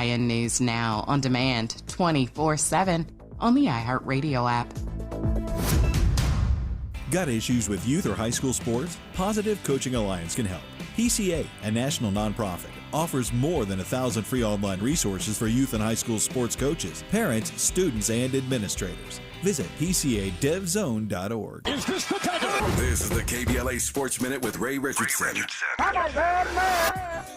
USIN News Now on demand 24/7 on the iHeartRadio app. Got issues with youth or high school sports? Positive Coaching Alliance can help. PCA, a national nonprofit, offers more than 1,000 free online resources for youth and high school sports coaches, parents, students, and administrators. Visit PCADevZone.org. Is this the takeover? This is the KBLA Sports Minute with Ray Richardson.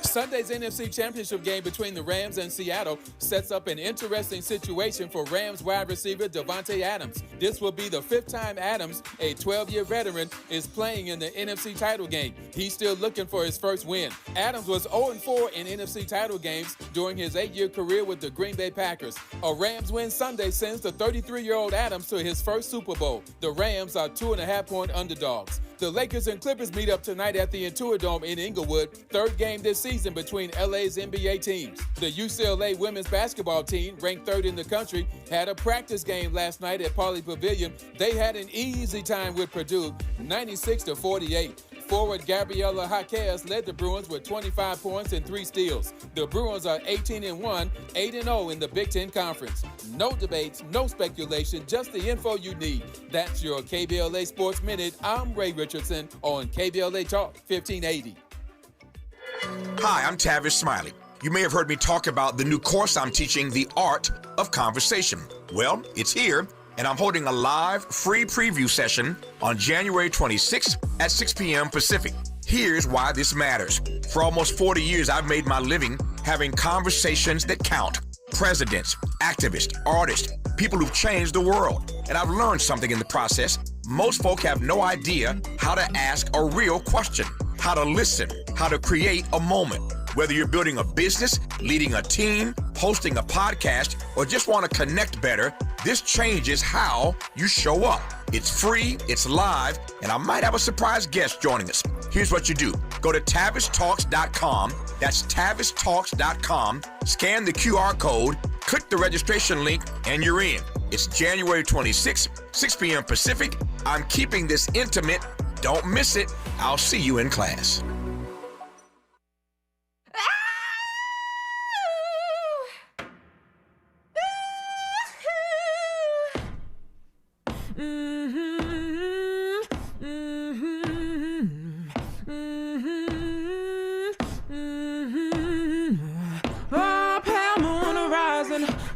Sunday's NFC Championship game between the Rams and Seattle sets up an interesting situation for Rams wide receiver Davante Adams. This will be the fifth time Adams, a 12-year veteran, is playing in the NFC title game. He's still looking for his first win. Adams was 0-4 in NFC title games during his 8-year career with the Green Bay Packers. A Rams win Sunday sends the 33-year-old Adams to his first Super Bowl. The Rams are 2.5-point underdogs. The Lakers and Clippers meet up tonight at the Intuit Dome in Inglewood, third game this season between LA's NBA teams. The UCLA women's basketball team, ranked third in the country, had a practice game last night at Pauley Pavilion. They had an easy time with Purdue, 96-48. Forward Gabriela Jaquez led the Bruins with 25 points and 3 steals. The Bruins are 18-1, 8-0 in the Big Ten Conference. No debates, no speculation, just the info you need. That's your KBLA Sports Minute. I'm Ray Richardson on KBLA Talk 1580. Hi, I'm Tavish Smiley. You may have heard me talk about the new course I'm teaching, The Art of Conversation. Well, it's here, and I'm holding a live, free preview session on January 26th at 6 p.m. Pacific. Here's why this matters. For almost 40 years, I've made my living having conversations that count. Presidents, activists, artists, people who've changed the world. And I've learned something in the process. Most folk have no idea how to ask a real question, how to listen, how to create a moment. Whether you're building a business, leading a team, hosting a podcast, or just want to connect better, this changes how you show up. It's free, it's live, and I might have a surprise guest joining us. Here's what you do. Go to TavishTalks.com. That's TavishTalks.com. Scan the QR code, click the registration link, and you're in. It's January 26th, 6 p.m. Pacific. I'm keeping this intimate. Don't miss it. I'll see you in class.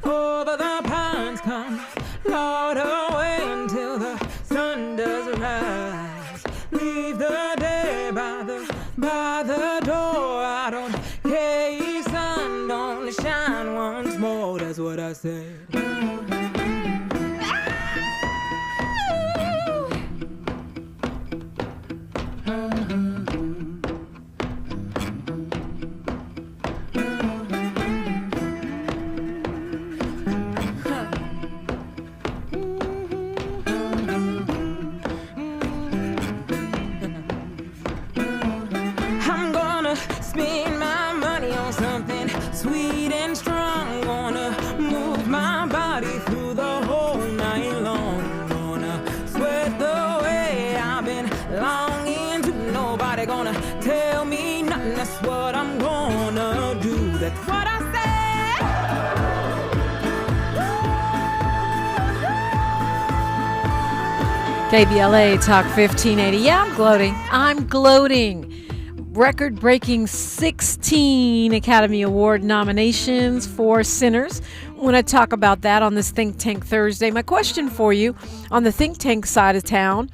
Over the pines come, Lord, away until the sun does rise. Leave the day by the door. I don't care, sun, don't shine once more. That's what I said. Spend my money on something sweet and strong. Gonna move my body through the whole night long. Gonna sweat the way I've been longing to. Nobody gonna tell me nothing. That's what I'm gonna do. That's what I said. KBLA Talk 1580. Yeah, I'm gloating. Record-breaking 16 Academy Award nominations for Sinners. I want to talk about that on this Think Tank Thursday. My question for you on the Think Tank side of town,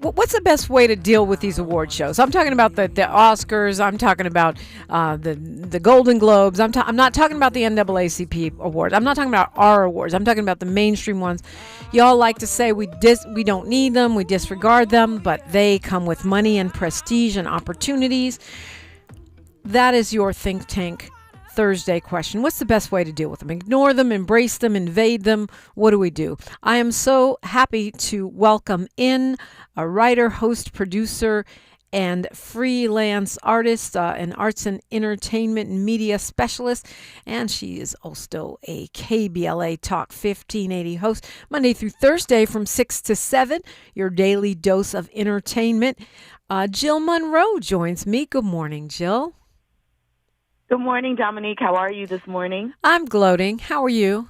what's the best way to deal with these award shows? I'm talking about the Oscars. I'm talking about the Golden Globes. I'm not talking about the NAACP awards. I'm not talking about our awards. I'm talking about the mainstream ones. Y'all like to say we don't need them, we disregard them, but they come with money and prestige and opportunities. That is your Think Tank Thursday question. What's the best way to deal with them? Ignore them, embrace them, invade them? What do we do? I am so happy to welcome in a writer, host, producer, and freelance artist, an arts and entertainment and media specialist, and she is also a KBLA Talk 1580 host, Monday through Thursday from 6 to 7, your daily dose of entertainment. Jill Munroe joins me. Good morning, Jill. Good morning, Dominique. How are you this morning? I'm gloating. How are you?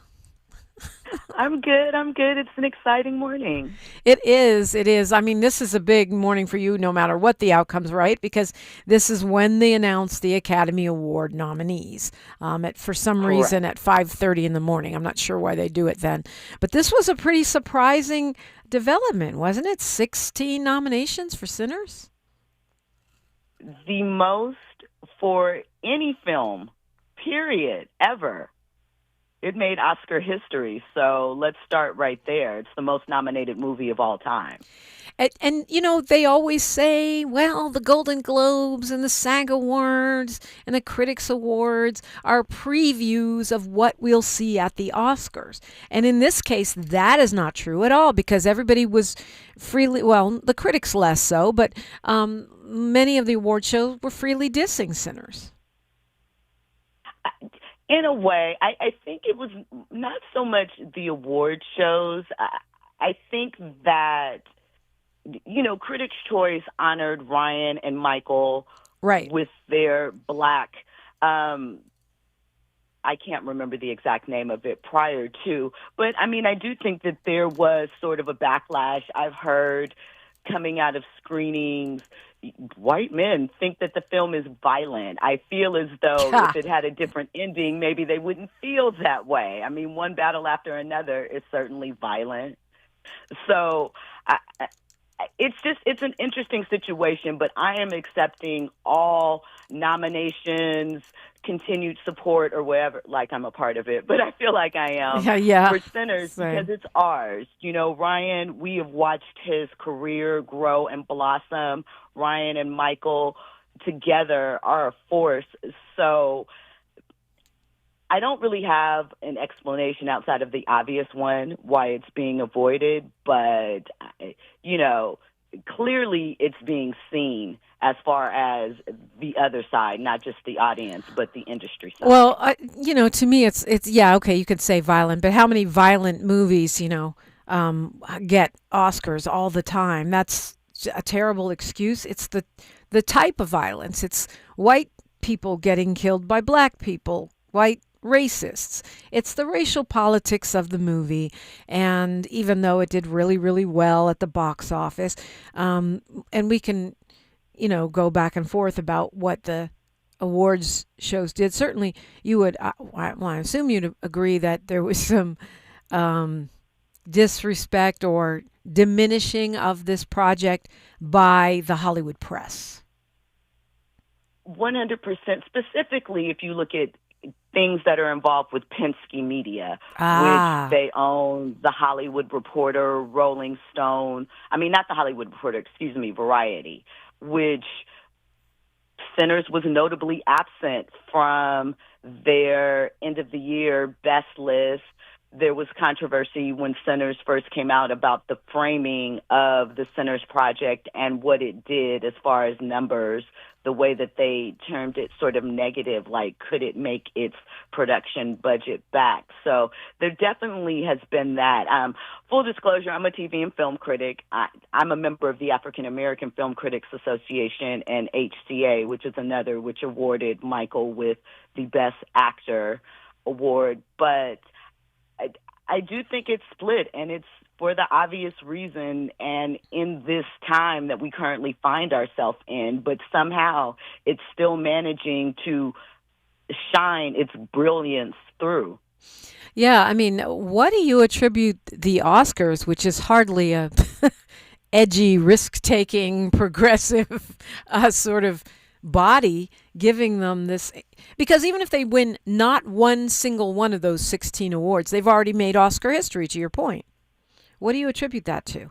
I'm good. It's an exciting morning. It is. It is. I mean, this is a big morning for you, no matter what the outcomes, right? Because this is when they announce the Academy Award nominees. For some reason, at 5:30 in the morning. I'm not sure why they do it then, but this was a pretty surprising development, wasn't it? 16 nominations for Sinners. The most for any film, period, ever. It made Oscar history, so let's start right there. It's the most nominated movie of all time. And you know, they always say, well, the Golden Globes and the SAG Awards and the Critics Awards are previews of what we'll see at the Oscars. And in this case, that is not true at all, because everybody was freely, well, the critics less so, but many of the award shows were freely dissing Sinners. In a way, I think it was not so much the award shows. I think that, you know, Critics' Choice honored Ryan and Michael with their black, I can't remember the exact name of it prior to, but I mean, I do think that there was sort of a backlash I've heard coming out of screenings. White men think that the film is violent. I feel as though if it had a different ending, maybe they wouldn't feel that way. I mean, one battle after another is certainly violent. So it's an interesting situation, but I am accepting all nominations, continued support, or whatever, like I'm a part of it. But I feel like I am for Sinners because it's ours. You know, Ryan, we have watched his career grow and blossom. Ryan and Michael together are a force. So I don't really have an explanation outside of the obvious one why it's being avoided, but, you know, clearly it's being seen as far as the other side, not just the audience, but the industry side. Well, you know, to me, it's okay, you could say violent, but how many violent movies, you know, get Oscars all the time? That's a terrible excuse. It's the type of violence. It's white people getting killed by black people, white racists. It's the racial politics of the movie. And even though it did really, really well at the box office, and we can, you know, go back and forth about what the awards shows did. Certainly, you would, I assume you'd agree that there was some disrespect or diminishing of this project by the Hollywood press. 100%. Specifically, if you look at things that are involved with Penske Media, which they own, The Hollywood Reporter, Rolling Stone. I mean, not The Hollywood Reporter, excuse me, Variety, which Sinners was notably absent from their end of the year best list. There was controversy when Sinners first came out about the framing of the Sinners project and what it did as far as numbers, the way that they termed it sort of negative, like could it make its production budget back? So there definitely has been that. Full disclosure, I'm a TV and film critic. I'm a member of the African American Film Critics Association and HCA, which is another, which awarded Michael with the Best Actor award. But I do think it's split, and it's for the obvious reason and in this time that we currently find ourselves in, but somehow it's still managing to shine its brilliance through. Yeah, I mean, what do you attribute the Oscars, which is hardly a edgy, risk-taking, progressive sort of body, giving them this? Because even if they win not one single one of those 16 awards, they've already made Oscar history, to your point. What do you attribute that to?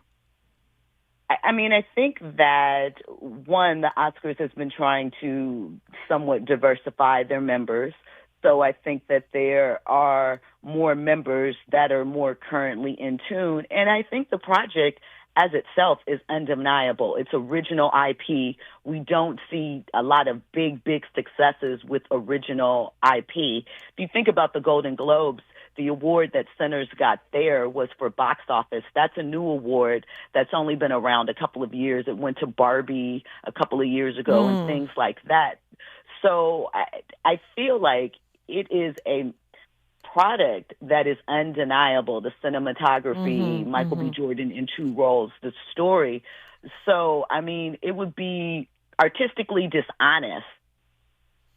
I mean, I think that, one, the Oscars has been trying to somewhat diversify their members. So I think that there are more members that are more currently in tune. And I think the project as itself is undeniable. It's original IP. We don't see a lot of big successes with original IP. If you think about the Golden Globes, the award that Sinners got there was for box office. That's a new award that's only been around a couple of years. It went to Barbie a couple of years ago and things like that. So I feel like it is a product that is undeniable. The cinematography, Michael B. Jordan in two roles, the story. So, I mean, it would be artistically dishonest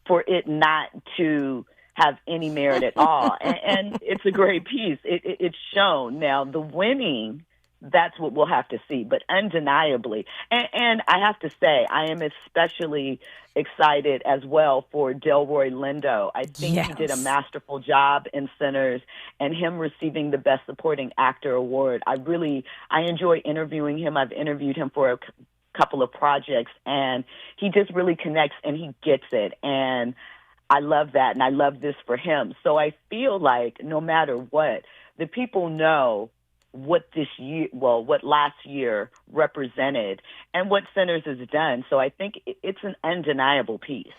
for it not to have any merit at all. And it's a great piece. It's shown. Now, the winning, that's what we'll have to see, but undeniably. And I have to say, I am especially excited as well for Delroy Lindo. I think he did a masterful job in Sinners, and him receiving the Best Supporting Actor award. I enjoy interviewing him. I've interviewed him for a couple of projects, and he just really connects and he gets it. And I love that, and I love this for him. So I feel like no matter what, the people know what what last year represented and what Sinners has done. So I think it's an undeniable piece.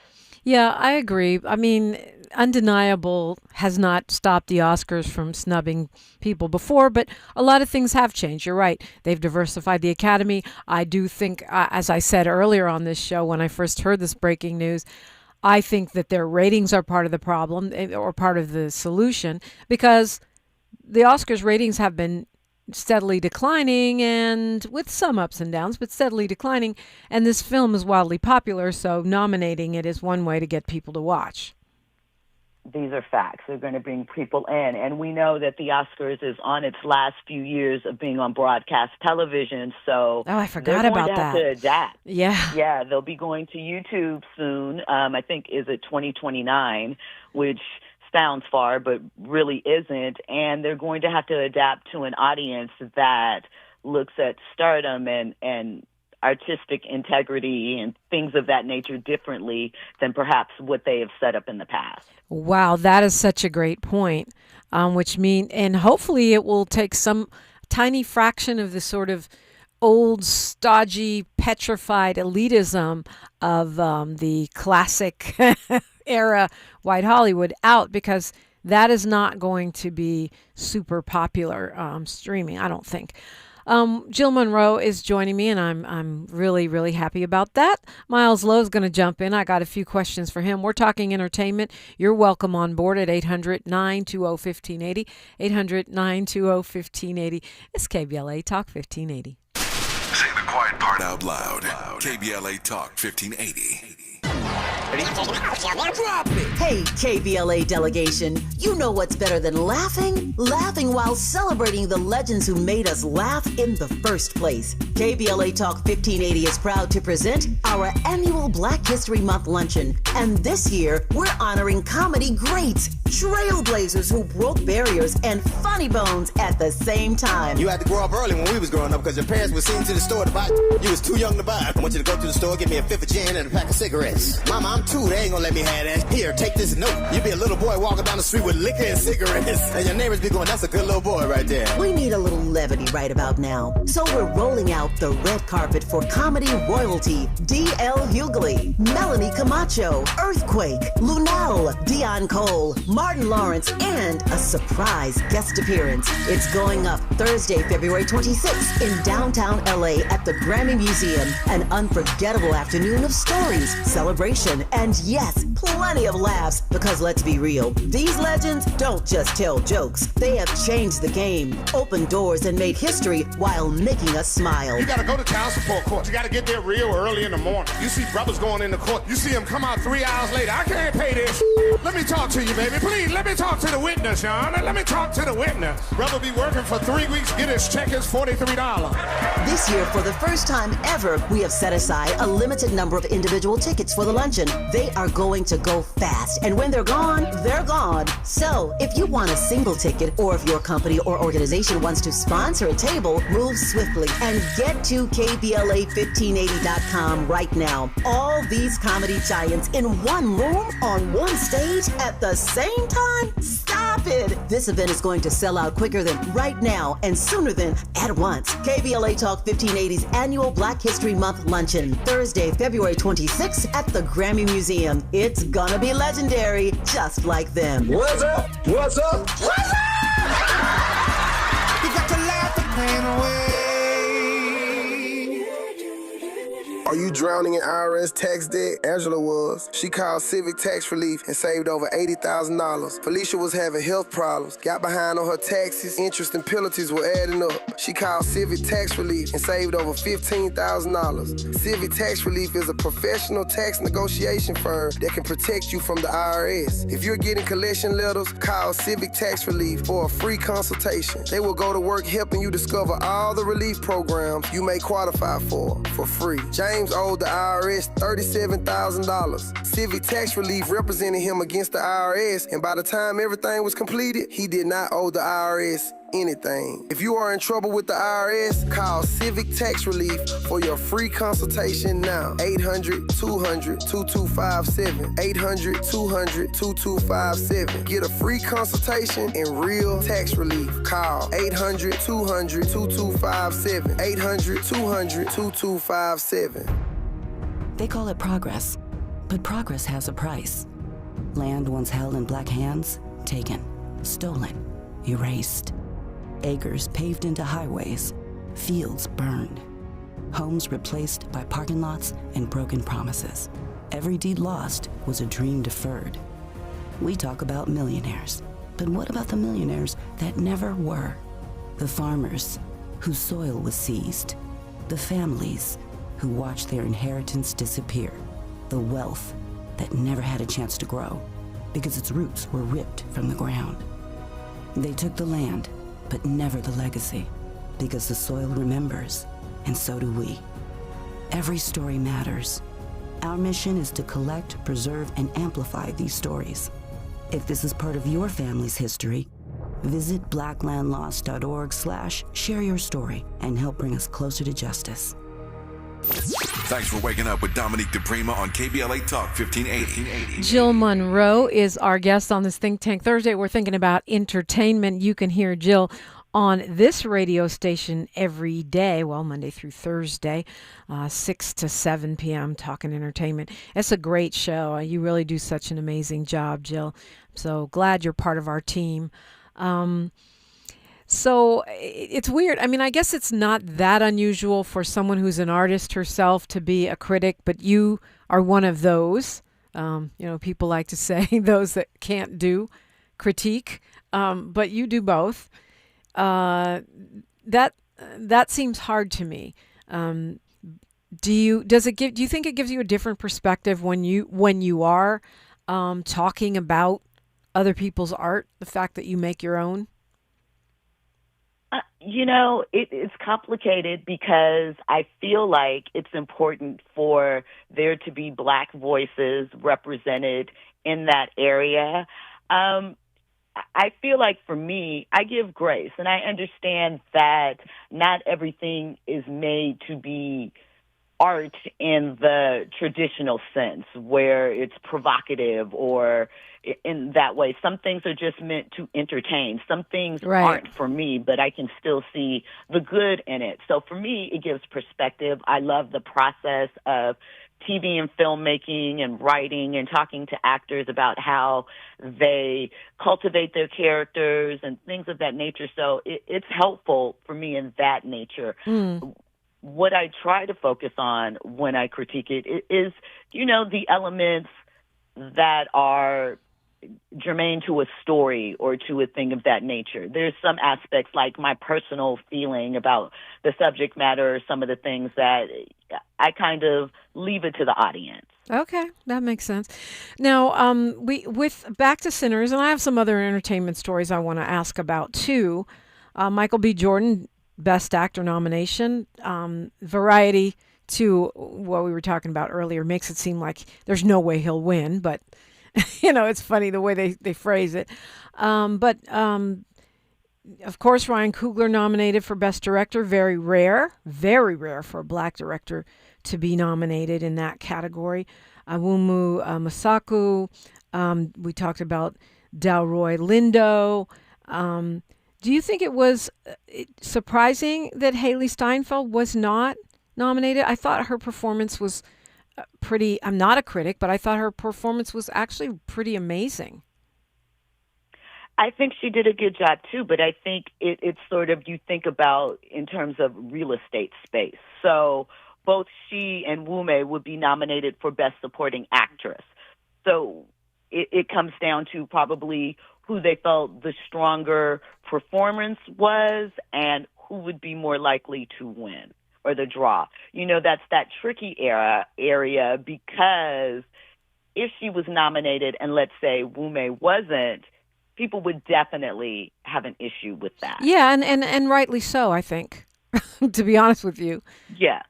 Yeah, I agree. I mean, undeniable has not stopped the Oscars from snubbing people before, but a lot of things have changed. You're right. They've diversified the Academy. I do think, as I said earlier on this show when I first heard this breaking news, I think that their ratings are part of the problem or part of the solution, because the Oscars ratings have been steadily declining, and with some ups and downs, but steadily declining. And this film is wildly popular, so nominating it is one way to get people to watch. These are facts. They're going to bring people in. And we know that the Oscars is on its last few years of being on broadcast television. So I forgot about that. They're going to have to adapt. Yeah. Yeah, they'll be going to YouTube soon. I think, is it 2029, which sounds far, but really isn't. And they're going to have to adapt to an audience that looks at stardom and artistic integrity and things of that nature differently than perhaps what they have set up in the past. Wow, that is such a great point, and hopefully it will take some tiny fraction of the sort of old, stodgy, petrified elitism of the classic era white Hollywood out, because that is not going to be super popular streaming, I don't think. Jill Munroe is joining me, and I'm really, really happy about that. Miles Lowe is going to jump in. I got a few questions for him. We're talking entertainment. You're welcome on board at 800-920-1580. 800-920-1580. It's KBLA Talk 1580. Say the quiet part out loud. KBLA Talk 1580. Drop it! Hey, KBLA delegation, you know what's better than laughing? Laughing while celebrating the legends who made us laugh in the first place. KBLA Talk 1580 is proud to present our annual Black History Month luncheon. And this year, we're honoring comedy greats, trailblazers who broke barriers, and funny bones at the same time. You had to grow up early when we was growing up because your parents were seen to the store to buy. You was too young to buy. I want you to go to the store, get me a fifth of gin and a pack of cigarettes. Mama, I'm two, they ain't gonna let me have that. Here, take this note. You be a little boy walking down the street with liquor and cigarettes, and your neighbors be going, that's a good little boy right there. We need a little levity right about now. So we're rolling out the red carpet for comedy royalty. D.L. Hughley, Melanie Camacho, Earthquake, Lunel, Dion Cole, Martin Lawrence, and a surprise guest appearance. It's going up Thursday, February 26th in downtown LA at the Grammy Museum. An unforgettable afternoon of stories, celebration, and yes, plenty of laughs, because let's be real, these legends don't just tell jokes. They have changed the game, opened doors, and made history while making us smile. You gotta go to child support court. You gotta get there real early in the morning. You see brothers going into court. You see them come out 3 hours later. I can't pay this. Let me talk to you, baby. Please, let me talk to the witness, Your Honor. Let me talk to the witness. Brother be working for 3 weeks, get his check is $43. This year, for the first time ever, we have set aside a limited number of individual tickets for the luncheon. They are going to go fast, and when they're gone, they're gone. So, if you want a single ticket, or if your company or organization wants to sponsor a table, move swiftly and get to KBLA1580.com right now. All these comedy giants in one room, on one stage, at the same time? Stop it! This event is going to sell out quicker than right now, and sooner than at once. KBLA Talk 1580's annual Black History Month luncheon, Thursday, February 26th at the Grammy Museum. It's gonna be legendary, just like them. What's up? What's up? What's up? You got to laugh the pain away. Are you drowning in IRS tax debt? Angela was. She called Civic Tax Relief and saved over $80,000. Felicia was having health problems, got behind on her taxes, interest and penalties were adding up. She called Civic Tax Relief and saved over $15,000. Civic Tax Relief is a professional tax negotiation firm that can protect you from the IRS. If you're getting collection letters, call Civic Tax Relief for a free consultation. They will go to work helping you discover all the relief programs you may qualify for free. James owed the IRS $37,000. Civic Tax Relief represented him against the IRS, and by the time everything was completed, he did not owe the IRS anything. If you are in trouble with the IRS, call Civic Tax Relief for your free consultation now. 800-200-2257. 800-200-2257. Get a free consultation and real tax relief. Call 800-200-2257. 800-200-2257. They call it progress, but progress has a price. Land once held in black hands, taken, stolen, erased. Acres paved into highways, fields burned, homes replaced by parking lots and broken promises. Every deed lost was a dream deferred. We talk about millionaires, but what about the millionaires that never were? The farmers whose soil was seized, the families who watched their inheritance disappear, the wealth that never had a chance to grow because its roots were ripped from the ground. They took the land, but never the legacy, because the soil remembers, and so do we. Every story matters. Our mission is to collect, preserve, and amplify these stories. If this is part of your family's history, visit blacklandlost.org/share your story and help bring us closer to justice. Thanks for waking up with Dominique DePrima on KBLA Talk 1580. Jill Munroe is our guest on this Think Tank Thursday. We're thinking about entertainment. You can hear Jill on this radio station every day, well, Monday through Thursday, 6 to 7 p.m., talking entertainment. It's a great show. You really do such an amazing job, Jill. I'm so glad you're part of our team. So it's weird. I mean, I guess it's not that unusual for someone who's an artist herself to be a critic, but you are one of those. People like to say those that can't do critique, but you do both. That seems hard to me. Do you think it gives you a different perspective when you are talking about other people's art, the fact that you make your own? It's complicated because I feel like it's important for there to be Black voices represented in that area. I feel like for me, I give grace, and I understand that not everything is made to be art in the traditional sense where it's provocative or in that way. Some things are just meant to entertain. Some things aren't for me, but I can still see the good in it. So for me, it gives perspective. I love the process of TV and filmmaking and writing and talking to actors about how they cultivate their characters and things of that nature. So it's helpful for me in that nature. What I try to focus on when I critique it is, the elements that are germane to a story or to a thing of that nature. There's some aspects like my personal feeling about the subject matter, or some of the things that I kind of leave it to the audience. Okay, that makes sense. Now, with Back to Sinners, and I have some other entertainment stories I want to ask about too. Michael B. Jordan, Best Actor nomination. Variety, to what we were talking about earlier, makes it seem like there's no way he'll win, but it's funny the way they phrase it. But of course, Ryan Coogler nominated for Best Director. Very rare for a Black director to be nominated in that category. Awumu Masaku. We talked about Delroy Lindo. Do you think it was surprising that Haley Steinfeld was not nominated? I thought her performance was pretty, I'm not a critic, but I thought her performance was actually pretty amazing. I think she did a good job too, but I think it's sort of, you think about in terms of real estate space. So both she and Wume would be nominated for Best Supporting Actress. So it comes down to probably who they felt the stronger performance was and who would be more likely to win or the draw. That's that tricky area because if she was nominated and let's say Wume wasn't, people would definitely have an issue with that. Yeah, and rightly so, I think, to be honest with you. Yeah.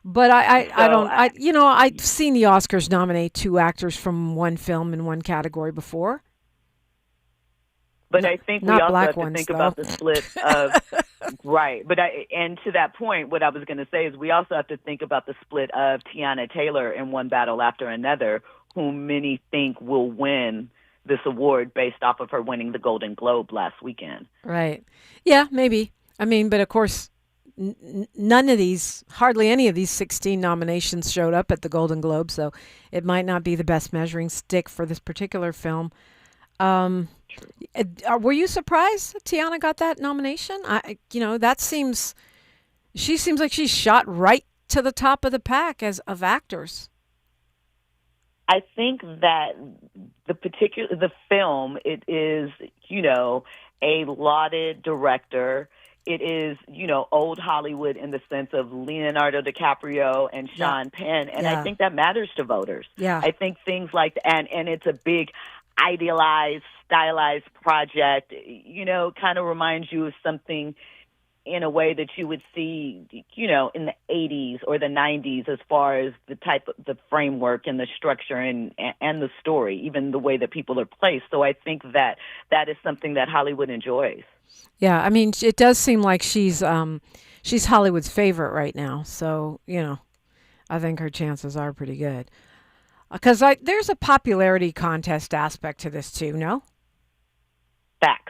But I've seen the Oscars nominate 2 actors from one film in one category before. But I think we also have to think about the split of right. And to that point, what I was going to say is we also have to think about the split of Tiana Taylor in One Battle After Another, whom many think will win this award based off of her winning the Golden Globe last weekend. Right. Yeah, maybe. I mean, but of course, hardly any of these 16 nominations showed up at the Golden Globe, so it might not be the best measuring stick for this particular film. Were you surprised that Tiana got that nomination? She seems like she's shot right to the top of the pack of actors. I think that the film, it is, a lauded director. It is, old Hollywood in the sense of Leonardo DiCaprio and Sean Penn. And I think that matters to voters. Yeah. I think things like that, and it's a big idealized, stylized project, kind of reminds you of something in a way that you would see, in the 80s or the 90s as far as the type of the framework and the structure and the story, even the way that people are placed. So I think that is something that Hollywood enjoys. Yeah, I mean, it does seem like she's Hollywood's favorite right now. So, I think her chances are pretty good. Because there's a popularity contest aspect to this too, no? Facts.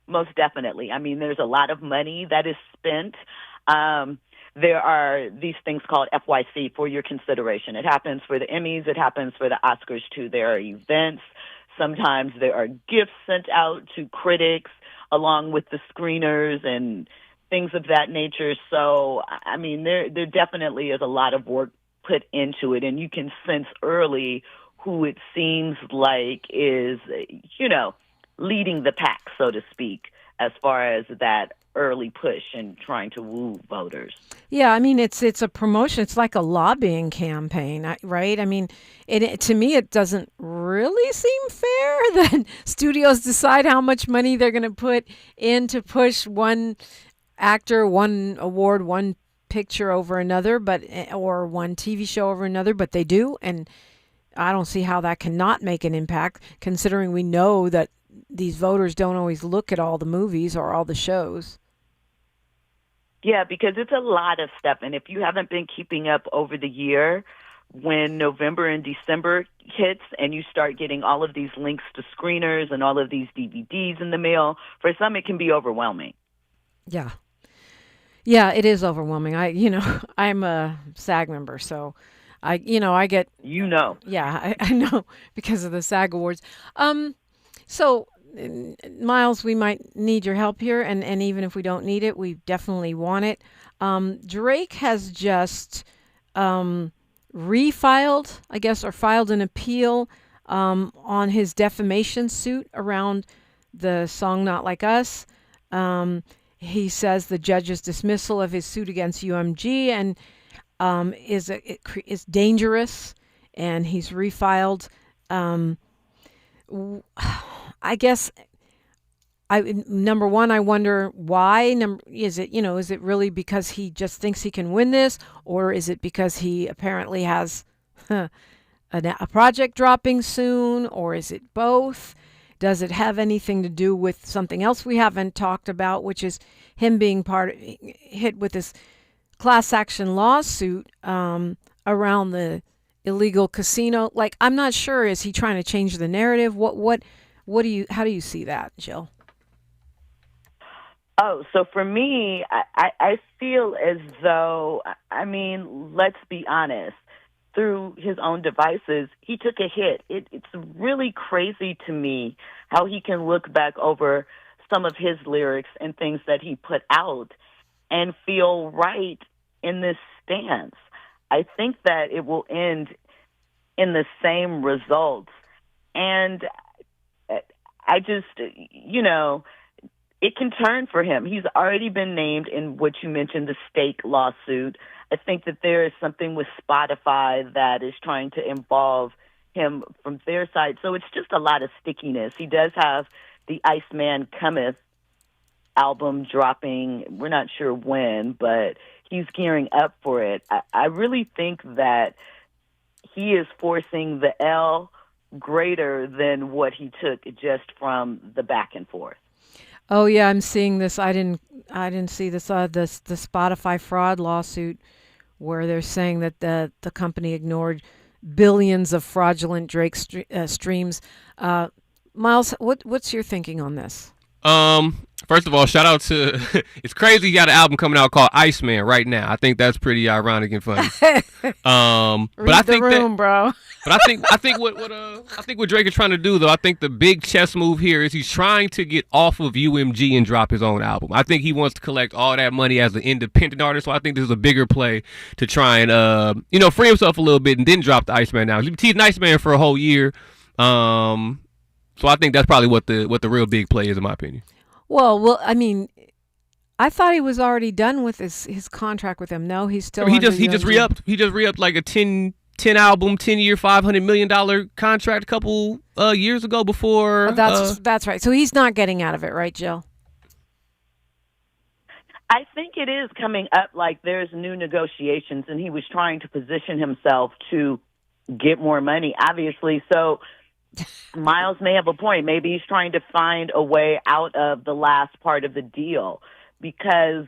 Most definitely. I mean, there's a lot of money that is spent. There are these things called FYC, for your consideration. It happens for the Emmys. It happens for the Oscars, too. There are events. Sometimes there are gifts sent out to critics along with the screeners and things of that nature. So, I mean, there definitely is a lot of work put into it, and you can sense early who it seems like is, leading the pack, so to speak, as far as that early push and trying to woo voters. Yeah, I mean, it's a promotion. It's like a lobbying campaign, right? I mean, to me, it doesn't really seem fair that studios decide how much money they're going to put in to push one actor, one award, one picture over another, or one TV show over another, but they do. And I don't see how that cannot make an impact, considering we know that these voters don't always look at all the movies or all the shows. Yeah, because it's a lot of stuff. And if you haven't been keeping up over the year, when November and December hits and you start getting all of these links to screeners and all of these DVDs in the mail, for some it can be overwhelming. Yeah. Yeah, it is overwhelming. I'm a SAG member, so I get... Yeah, I know because of the SAG Awards. So, Miles, we might need your help here, and even if we don't need it, we definitely want it. Drake has just refiled, I guess, or filed an appeal on his defamation suit around the song Not Like Us. He says the judge's dismissal of his suit against UMG and is dangerous, and he's refiled. I guess number one, I wonder why. Is it really because he just thinks he can win this, or is it because he apparently has a project dropping soon, or is it both? Does it have anything to do with something else we haven't talked about, which is him being hit with this class action lawsuit around the illegal casino? Like, I'm not sure. Is he trying to change the narrative? How do you see that, Jill? Oh, so for me, I feel as though, I mean, let's be honest, through his own devices, he took a hit. It's really crazy to me how he can look back over some of his lyrics and things that he put out and feel right in this stance. I think that it will end in the same results. And I just, it can turn for him. He's already been named in what you mentioned, the stake lawsuit. I think that there is something with Spotify that is trying to involve him from their side. So it's just a lot of stickiness. He does have the Iceman Cometh album dropping. We're not sure when, but he's gearing up for it. I really think that he is forcing the L greater than what he took just from the back and forth. Oh yeah, I'm seeing this. I didn't see this. The Spotify fraud lawsuit, where they're saying that the company ignored billions of fraudulent Drake streams. Miles, what's your thinking on this? First of all, shout out to it's crazy you got an album coming out called Iceman right now. I think that's pretty ironic and funny. But I think bro. But I think what Drake is trying to do though, I think the big chess move here is he's trying to get off of UMG and drop his own album. I think he wants to collect all that money as an independent artist. So I think this is a bigger play to try and free himself a little bit and then drop the Iceman now. He's teased Iceman for a whole year. So I think that's probably what the real big play is, in my opinion. Well, I mean, I thought he was already done with his contract with him. No, he's still. He just re-upped. He just re-upped like a 10 album, 10-year, $500 million contract a couple years ago. Before that's right. So he's not getting out of it, right, Jill? I think it is coming up like there's new negotiations, and he was trying to position himself to get more money, obviously. So Miles may have a point. Maybe he's trying to find a way out of the last part of the deal because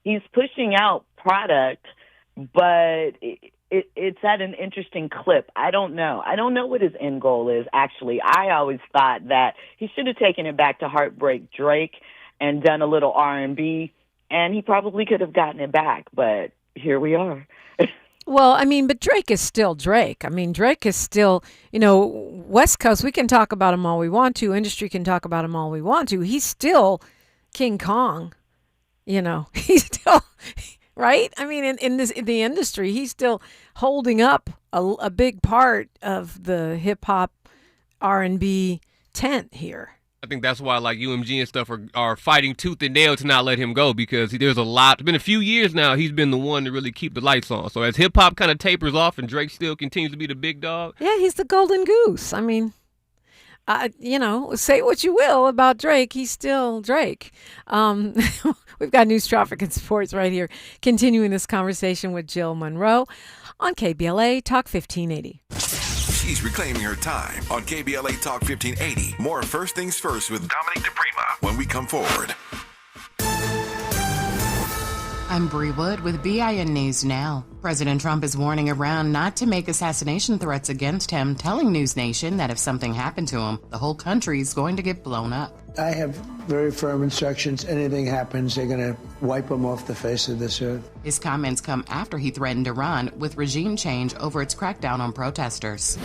he's pushing out product, but it's at an interesting clip. I don't know. I don't know what his end goal is, actually. I always thought that he should have taken it back to Heartbreak Drake and done a little R&B, and he probably could have gotten it back, but here we are. Well, I mean, but Drake is still Drake. I mean, Drake is still, West Coast, we can talk about him all we want to. Industry can talk about him all we want to. He's still King Kong. He's still, right? I mean, in the industry, he's still holding up a big part of the hip-hop R&B tent here. I think that's why like UMG and stuff are fighting tooth and nail to not let him go because there's it's been a few years now he's been the one to really keep the lights on. So as hip hop kind of tapers off and Drake still continues to be the big dog. Yeah, he's the golden goose. I mean, say what you will about Drake, he's still Drake. We've got news, traffic, and sports right here. Continuing this conversation with Jill Munroe on KBLA Talk 1580. She's reclaiming her time on KBLA Talk 1580. More First Things First with Dominique DePrima when we come forward. I'm Bree Wood with BIN News Now. President Trump is warning Iran not to make assassination threats against him, telling News Nation that if something happened to him, the whole country is going to get blown up. I have very firm instructions. Anything happens, they're going to wipe him off the face of this earth. His comments come after he threatened Iran with regime change over its crackdown on protesters.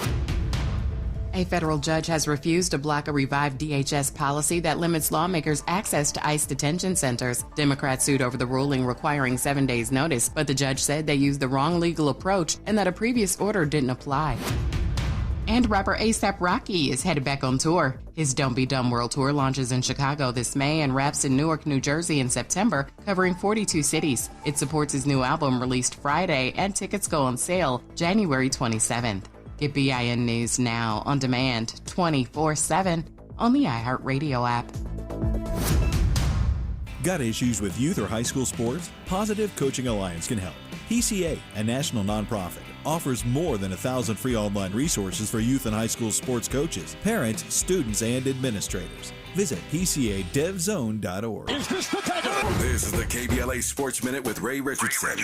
A federal judge has refused to block a revived DHS policy that limits lawmakers' access to ICE detention centers. Democrats sued over the ruling requiring 7 days' notice, but the judge said they used the wrong legal approach and that a previous order didn't apply. And rapper A$AP Rocky is headed back on tour. His Don't Be Dumb World Tour launches in Chicago this May and wraps in Newark, New Jersey in September, covering 42 cities. It supports his new album released Friday, and tickets go on sale January 27th. Get BIN News Now on demand 24/7 on the iHeartRadio app. Got issues with youth or high school sports? Positive Coaching Alliance can help. PCA, a national nonprofit, offers more than 1,000 free online resources for youth and high school sports coaches, parents, students, and administrators. Visit PCADevZone.org. This is the KBLA Sports Minute with Ray Richardson.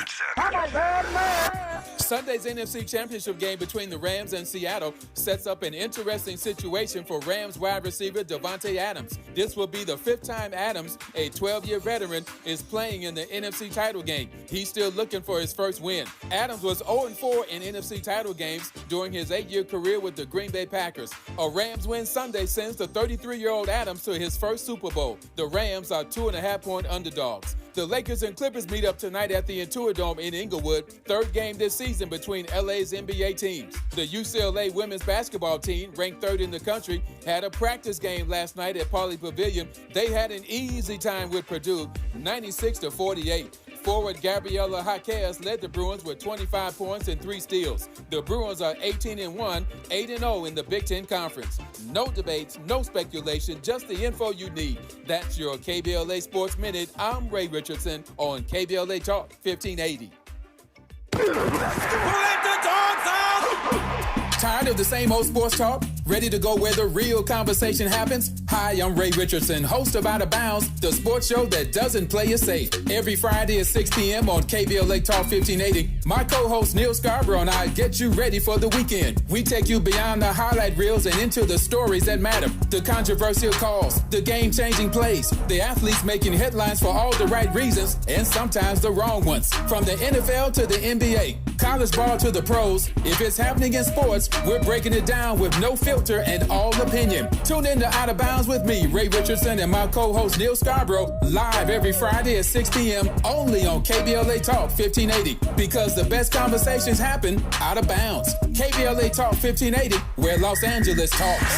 Sunday's NFC Championship game between the Rams and Seattle sets up an interesting situation for Rams wide receiver Davante Adams. This will be the fifth time Adams, a 12-year veteran, is playing in the NFC title game. He's still looking for his first win. Adams was 0-4 in NFC title games during his 8-year career with the Green Bay Packers. A Rams win Sunday sends the 33-year-old Adams to his first Super Bowl. The Rams are 2.5-point underdogs. The Lakers and Clippers meet up tonight at the Intuit in Inglewood, third game this season between LA's NBA teams. The UCLA women's basketball team, ranked third in the country, had a practice game last night at Pauley Pavilion. They had an easy time with Purdue, 96-48. Forward Gabriela Jaquez led the Bruins with 25 points and 3 steals. The Bruins are 18-1, 8-0 in the Big Ten Conference. No debates, no speculation, just the info you need. That's your KBLA Sports Minute. I'm Ray Richardson on KBLA Talk 1580. Tired of the same old sports talk? Ready to go where the real conversation happens? Hi, I'm Ray Richardson, host of Out of Bounds, the sports show that doesn't play it safe. Every Friday at 6 p.m. on KBLA Talk 1580, my co-host Neil Scarborough and I get you ready for the weekend. We take you beyond the highlight reels and into the stories that matter. The controversial calls, the game-changing plays, the athletes making headlines for all the right reasons and sometimes the wrong ones. From the NFL to the NBA, college ball to the pros, if it's happening in sports, we're breaking it down with no filter and all opinion. Tune in to Out of Bounds with me, Ray Richardson, and my co-host Neil Scarborough, live every Friday at 6 p.m. only on KBLA Talk 1580, because the best conversations happen out of bounds. KBLA Talk 1580, where Los Angeles talks.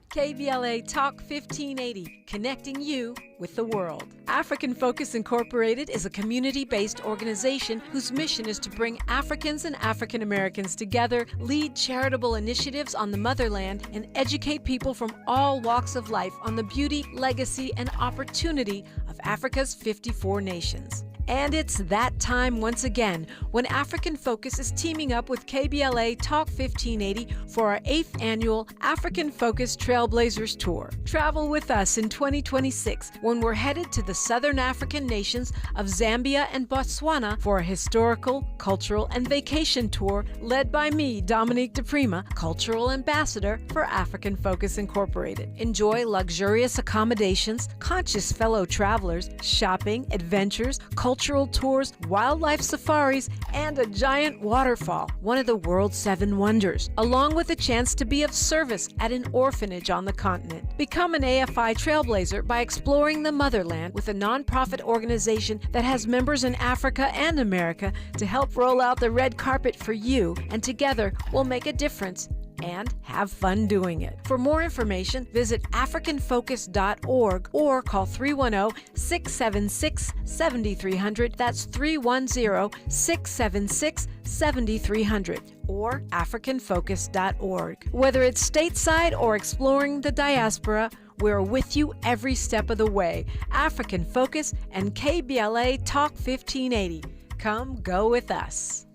KBLA Talk 1580, connecting you with the world. African Focus Incorporated is a community-based organization whose mission is to bring Africans and African Americans together, lead charitable initiatives on the motherland, and educate people from all walks of life on the beauty, legacy, and opportunity of Africa's 54 nations. And it's that time once again when African Focus is teaming up with KBLA Talk 1580 for our 8th annual African Focus Trailblazers Tour. Travel with us in 2026 when we're headed to the southern African nations of Zambia and Botswana for a historical, cultural, and vacation tour led by me, Dominique DePrima, Cultural Ambassador for African Focus Incorporated. Enjoy luxurious accommodations, conscious fellow travelers, shopping, adventures, cultural tours, wildlife safaris, and a giant waterfall, one of the world's 7 wonders, along with a chance to be of service at an orphanage on the continent. Become an AFI trailblazer by exploring the motherland with a nonprofit organization that has members in Africa and America to help roll out the red carpet for you, and together we'll make a difference and have fun doing it. For more information, visit africanfocus.org or call 310-676-7300. That's 310-676-7300 or africanfocus.org. Whether it's stateside or exploring the diaspora, we're with you every step of the way. African Focus and KBLA Talk 1580. Come go with us.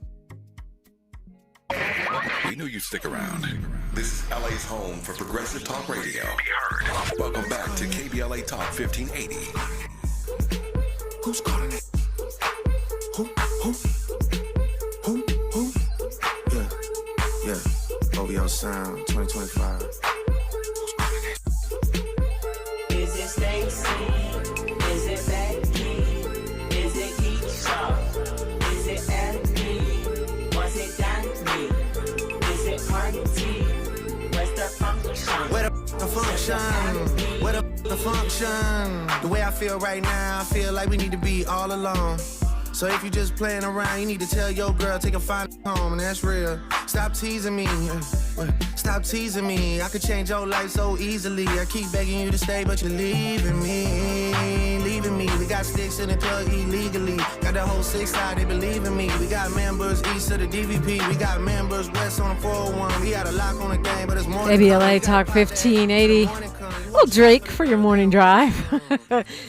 We knew you'd stick around. This is LA's home for progressive talk radio. Welcome back to KBLA Talk 1580. Who's calling it? Who? Yeah. OVO Sound 2025. Who's calling it? Is it Stacy? Is it Becky? Is it Keisha? Is it Andy? Was it Danny? Is it Party? Where's the function? Where the function? Where the function? The way I feel right now, I feel like we need to be all alone. So if you just playing around, you need to tell your girl, take a fine home, and that's real. Stop teasing me. Stop teasing me. I could change your life so easily. I keep begging you to stay, but you're leaving me. Leaving me. We got sticks in the club illegally. Got the whole 6 side, they believe in me. We got members east of the DVP. We got members west on the 401. We got a lock on the game, but it's more. KBLA Talk 1580. Well, Drake for your morning drive.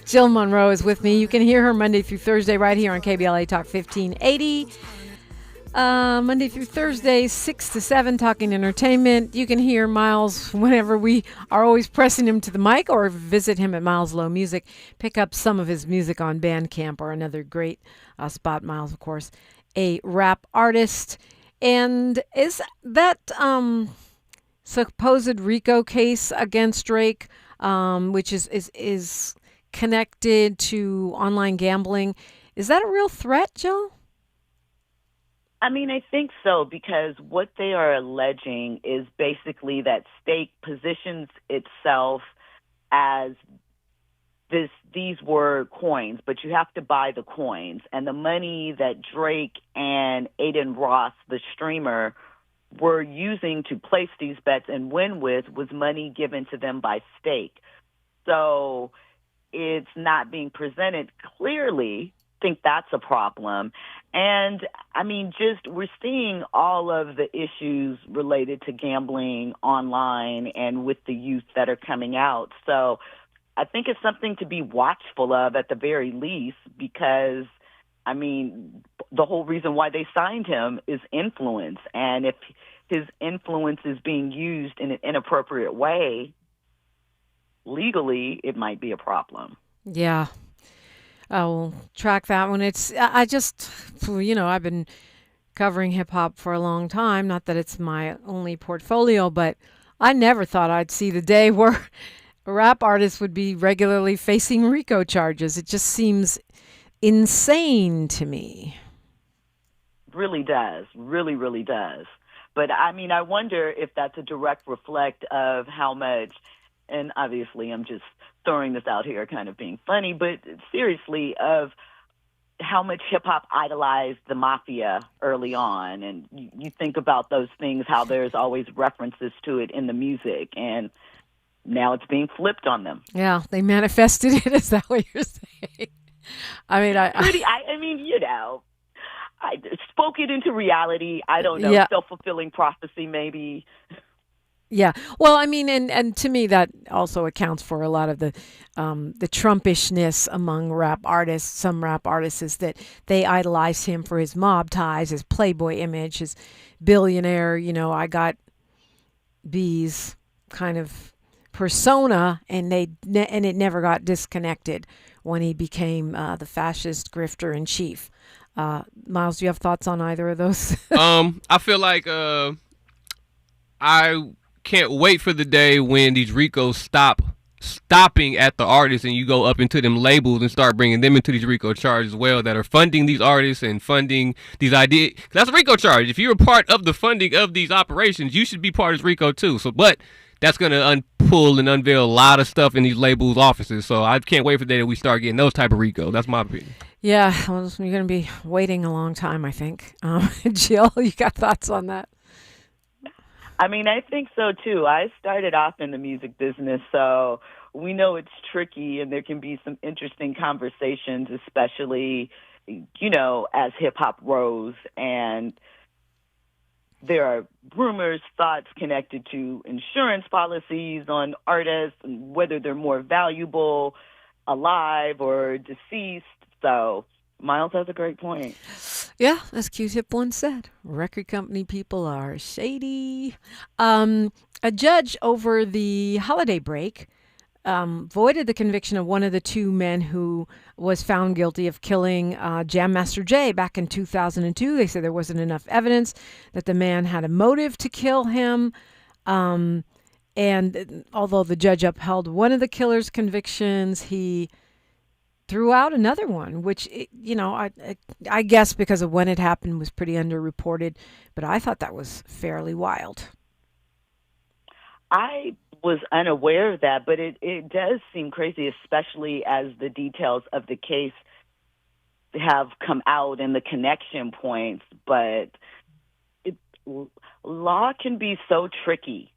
Jill Munroe is with me. You can hear her Monday through Thursday right here on KBLA Talk 1580. Monday through Thursday, 6 to 7, talking entertainment. You can hear Miles whenever we are always pressing him to the mic, or visit him at Miles Low Music. Pick up some of his music on Bandcamp, or another great spot. Miles, of course, a rap artist. And is that supposed RICO case against Drake, which is connected to online gambling, is that a real threat, Jill? I mean, I think so, because what they are alleging is basically that Stake positions itself as these were coins, but you have to buy the coins. And the money that Drake and Aiden Ross, the streamer, were using to place these bets and win with was money given to them by stake. So it's not being presented clearly. I think that's a problem. And, I mean, just we're seeing all of the issues related to gambling online and with the youth that are coming out. So I think it's something to be watchful of at the very least because, I mean, the whole reason why they signed him is influence. And if his influence is being used in an inappropriate way, legally, it might be a problem. Yeah. I'll track that one. I just, I've been covering hip hop for a long time. Not that it's my only portfolio, but I never thought I'd see the day where rap artists would be regularly facing RICO charges. It just seems insane to me. Really does. Really, really does. But I mean, I wonder if that's a direct reflect of how much, and obviously I'm just throwing this out here kind of being funny, but seriously, of how much hip-hop idolized the mafia early on. And you think about those things, how there's always references to it in the music, and now it's being flipped on them. Yeah, they manifested it. Is that what you're saying? I mean, I spoke it into reality. I don't know, yeah. Self-fulfilling prophecy maybe. Yeah. Well, I mean, and to me, that also accounts for a lot of the Trumpishness among rap artists. Some rap artists is that they idolize him for his mob ties, his playboy image, his billionaire, I got bees kind of persona, and it never got disconnected when he became the fascist grifter in chief. Miles, do you have thoughts on either of those? I feel like I can't wait for the day when these RICOs stopping at the artists and you go up into them labels and start bringing them into these RICO charges as well that are funding these artists and funding these ideas. That's a RICO charge. If you're a part of the funding of these operations, you should be part of this RICO too. So, but that's going to pull and unveil a lot of stuff in these labels' offices. So I can't wait for the day that we start getting those type of RICO. That's my opinion. Yeah, well, you're going to be waiting a long time, I think. Jill, you got thoughts on that? I mean, I think so, too. I started off in the music business, so we know it's tricky, and there can be some interesting conversations, especially, as hip-hop rose. And there are rumors, thoughts connected to insurance policies on artists and whether they're more valuable alive or deceased. So Miles has a great point. Yeah, as Q-Tip once said, record company people are shady. A judge over the holiday break voided the conviction of one of the two men who was found guilty of killing Jam Master Jay back in 2002. They said there wasn't enough evidence that the man had a motive to kill him. And although the judge upheld one of the killer's convictions, he threw out another one, which, I guess because of when it happened was pretty underreported, but I thought that was fairly wild. I was unaware of that, but it does seem crazy, especially as the details of the case have come out and the connection points. But law can be so tricky,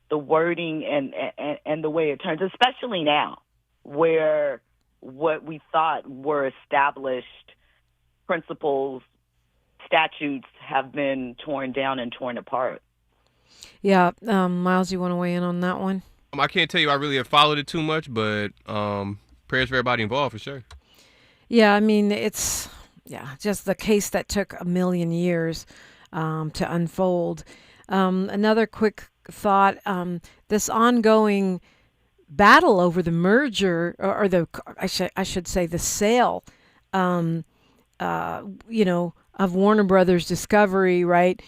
the wording and the way it turns, especially now, where what we thought were established principles, statutes have been torn down and torn apart. Yeah. Miles, you want to weigh in on that one? I can't tell you I really have followed it too much, but prayers for everybody involved for sure. Yeah, I mean, it's just the case that took 1 million years to unfold. Another quick thought, this ongoing battle over the merger or I should say the sale, of Warner Brothers Discovery, right?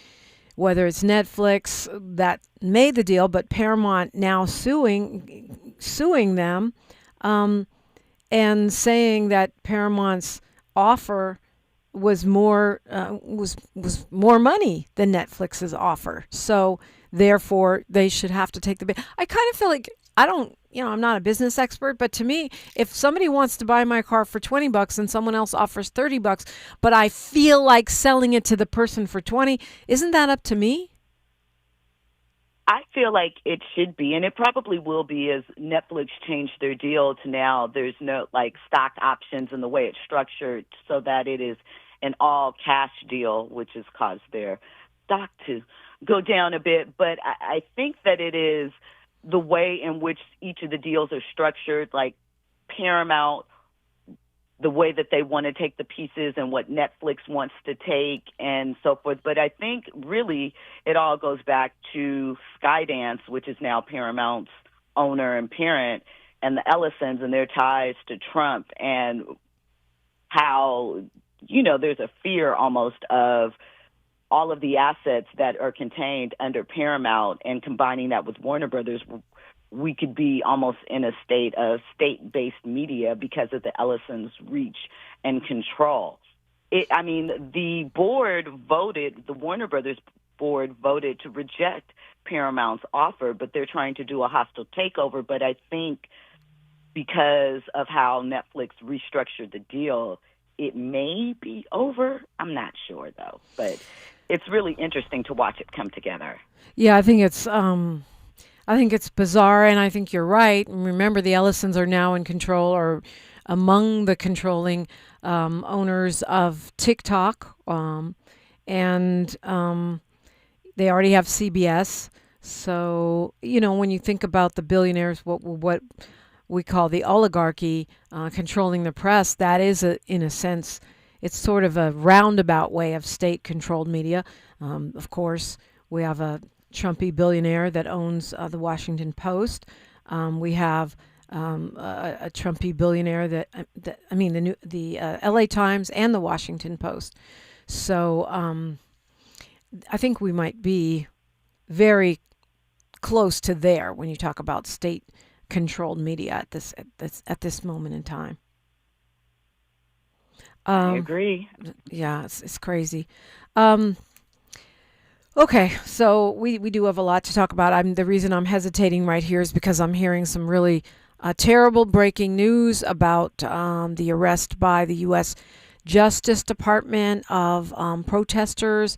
Whether it's Netflix that made the deal, but Paramount now suing them, and saying that Paramount's offer was more money than Netflix's offer. So therefore, they should have to take the bait. I kind of feel like I don't I'm not a business expert, but to me, if somebody wants to buy my car for $20 and someone else offers $30, but I feel like selling it to the person for $20, isn't that up to me? I feel like it should be, and it probably will be, as Netflix changed their deal to now there's no stock options in the way it's structured, so that it is an all cash deal, which has caused their stock to go down a bit. But I think that it is the way in which each of the deals are structured, like Paramount, the way that they want to take the pieces and what Netflix wants to take and so forth. But I think really it all goes back to Skydance, which is now Paramount's owner and parent, and the Ellisons and their ties to Trump, and how, there's a fear almost of all of the assets that are contained under Paramount, and combining that with Warner Brothers, we could be almost in a state of state-based media because of the Ellisons' reach and control. The Warner Brothers board voted to reject Paramount's offer, but they're trying to do a hostile takeover. But I think because of how Netflix restructured the deal, it may be over. I'm not sure, though. But it's really interesting to watch it come together. Yeah, I think it's bizarre, and I think you're right. And remember, the Ellisons are now in control, or among the controlling owners of TikTok, and they already have CBS. So, when you think about the billionaires, what we call the oligarchy controlling the press, that is, in a sense, it's sort of a roundabout way of state-controlled media. Of course, we have a Trumpy billionaire that owns the Washington Post. We have a Trumpy billionaire the LA Times and the Washington Post. So I think we might be very close to there when you talk about state-controlled media at this moment in time. I agree. Yeah, it's crazy. Okay, so we do have a lot to talk about. The reason I'm hesitating right here is because I'm hearing some really terrible breaking news about the arrest by the U.S. Justice Department of protesters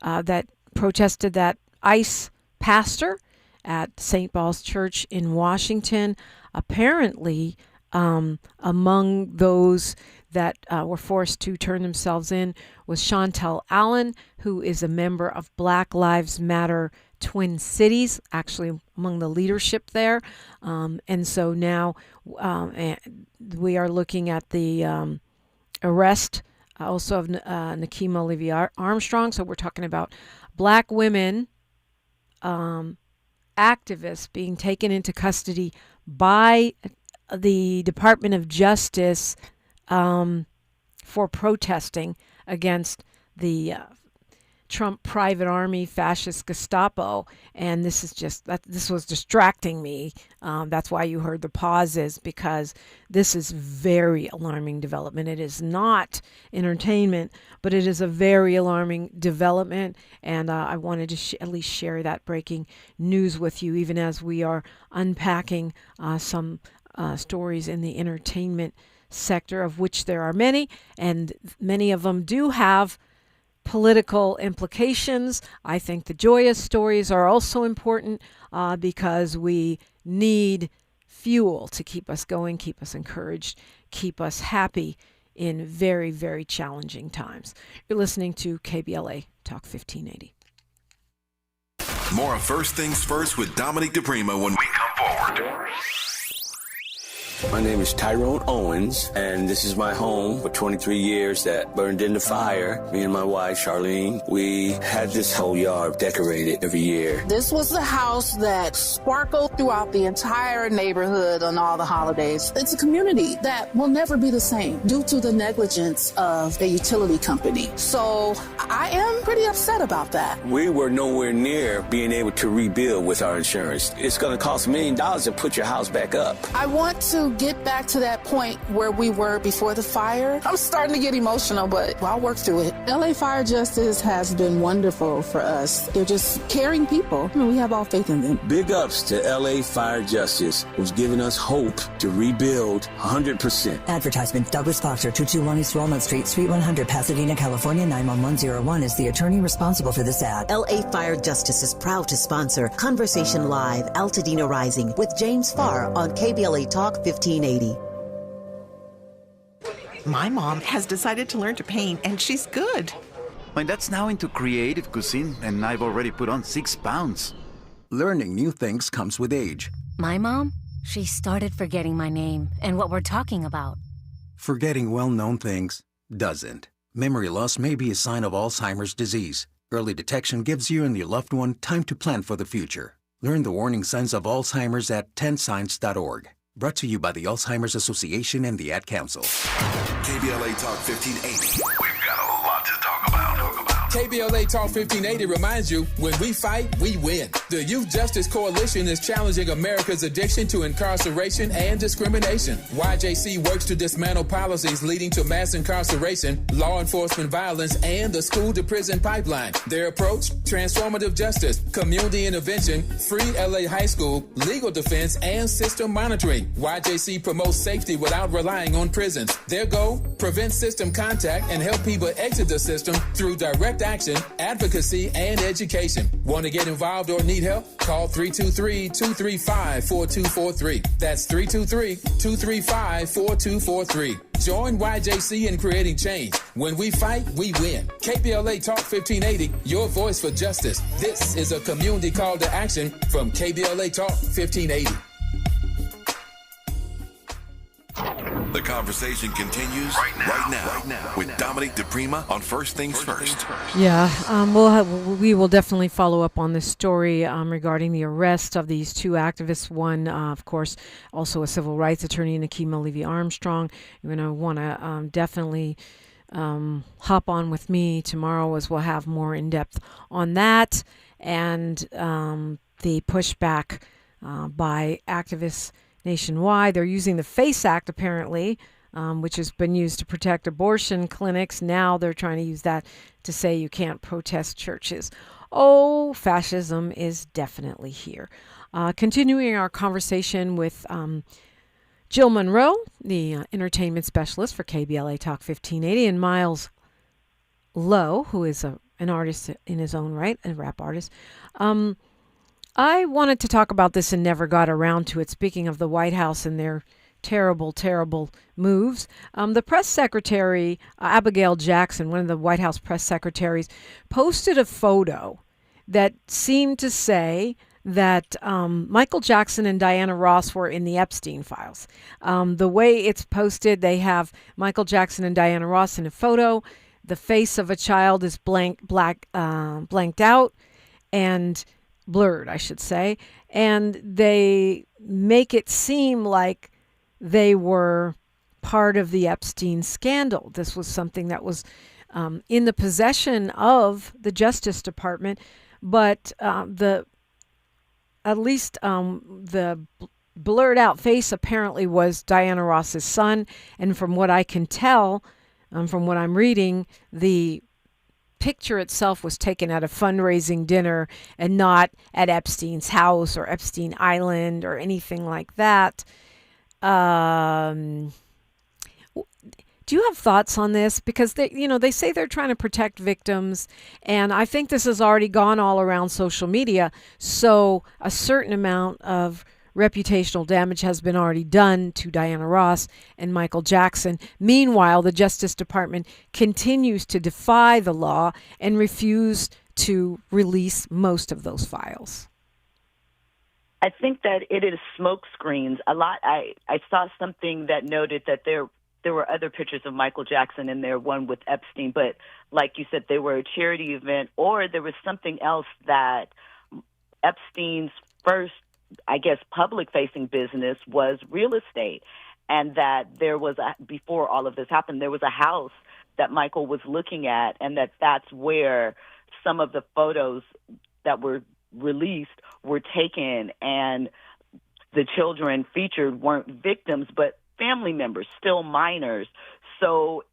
that protested that ICE pastor at St. Paul's Church in Washington. Apparently, among those that were forced to turn themselves in was Chantel Allen, who is a member of Black Lives Matter Twin Cities, actually among the leadership there. And so now we are looking at the arrest also of Nakima Olivia Armstrong. So we're talking about Black women activists being taken into custody by the Department of Justice for protesting against the Trump private army fascist Gestapo. And this was distracting me. That's why you heard the pauses, because this is very alarming development. It is not entertainment, but it is a very alarming development. And I wanted to at least share that breaking news with you, even as we are unpacking some stories in the entertainment sector, of which there are many, and many of them do have political implications. I think the joyous stories are also important because we need fuel to keep us going, keep us encouraged, keep us happy in very, very challenging times. You're listening to KBLA Talk 1580. More of First Things First with Dominique DePrima when we come forward. My name is Tyrone Owens, and this is my home for 23 years that burned in the fire. Me and my wife, Charlene, we had this whole yard decorated every year. This was the house that sparkled throughout the entire neighborhood on all the holidays. It's a community that will never be the same due to the negligence of the utility company. So I am pretty upset about that. We were nowhere near being able to rebuild with our insurance. It's going to cost $1 million to put your house back up. I want to to get back to that point where we were before the fire. I'm starting to get emotional, but I'll work through it. LA Fire Justice has been wonderful for us. They're just caring people. I mean, we have all faith in them. Big ups to LA Fire Justice, who's given us hope to rebuild 100%. Advertisement. Douglas Foster, 221 East Walnut Street, Suite 100, Pasadena, California, 91101 is the attorney responsible for this ad. LA Fire Justice is proud to sponsor Conversation Live, Altadena Rising, with James Farr on KBLA Talk 1580. My mom has decided to learn to paint, and she's good. My dad's now into creative cuisine, and I've already put on 6 pounds. Learning new things comes with age. My mom, she started forgetting my name and what we're talking about. Forgetting well-known things doesn't. Memory loss may be a sign of Alzheimer's disease. Early detection gives you and your loved one time to plan for the future. Learn the warning signs of Alzheimer's at 10signs.org. Brought to you by the Alzheimer's Association and the Ad Council. KBLA Talk 1580. We've got a lot to talk about. KBLA Talk 1580 reminds you, when we fight, we win. The Youth Justice Coalition is challenging America's addiction to incarceration and discrimination. YJC works to dismantle policies leading to mass incarceration, law enforcement violence, and the school-to-prison pipeline. Their approach? Transformative justice, community intervention, free LA high school, legal defense, and system monitoring. YJC promotes safety without relying on prisons. Their goal? Prevent system contact and help people exit the system through direct action, advocacy, and education. Want to get involved or need help? Call 323-235-4243. That's 323-235-4243. Join YJC in creating change. When we fight, we win. KBLA Talk 1580, your voice for justice. This is a community call to action from KBLA Talk 1580. The conversation continues right now with Dominic DePrima on First Things First. Yeah, we will definitely follow up on this story regarding the arrest of these two activists. One, of course, also a civil rights attorney, Nakima Levy-Armstrong. You're going to want to definitely hop on with me tomorrow as we'll have more in-depth on that and the pushback by activists nationwide. They're using the FACE Act, apparently, which has been used to protect abortion clinics. Now they're trying to use that to say you can't protest churches. Oh, fascism is definitely here. Continuing our conversation with Jill Munroe, the entertainment specialist for KBLA Talk 1580, and Miles Lowe, who is an artist in his own right, a rap artist. I wanted to talk about this and never got around to it. Speaking of the White House and their terrible, terrible moves, the press secretary, Abigail Jackson, one of the White House press secretaries, posted a photo that seemed to say that Michael Jackson and Diana Ross were in the Epstein files. The way it's posted, they have Michael Jackson and Diana Ross in a photo. The face of a child is blanked out and blurred, I should say, and they make it seem like they were part of the Epstein scandal. This was something that was in the possession of the Justice Department, but the blurred out face apparently was Diana Ross's son, and from what I can tell, from what I'm reading, the picture itself was taken at a fundraising dinner and not at Epstein's house or Epstein Island or anything like that. Do you have thoughts on this? Because they say they're trying to protect victims, and I think this has already gone all around social media. So a certain amount of reputational damage has been already done to Diana Ross and Michael Jackson. Meanwhile, the Justice Department continues to defy the law and refuse to release most of those files. I think that it is smoke screens. A lot. I saw something that noted that there were other pictures of Michael Jackson in there, one with Epstein, but like you said, they were a charity event, or there was something else that Epstein's first, I guess, public-facing business was real estate, and that there was, before all of this happened, there was a house that Michael was looking at, and that's where some of the photos that were released were taken. And the children featured weren't victims, but family members, still minors. So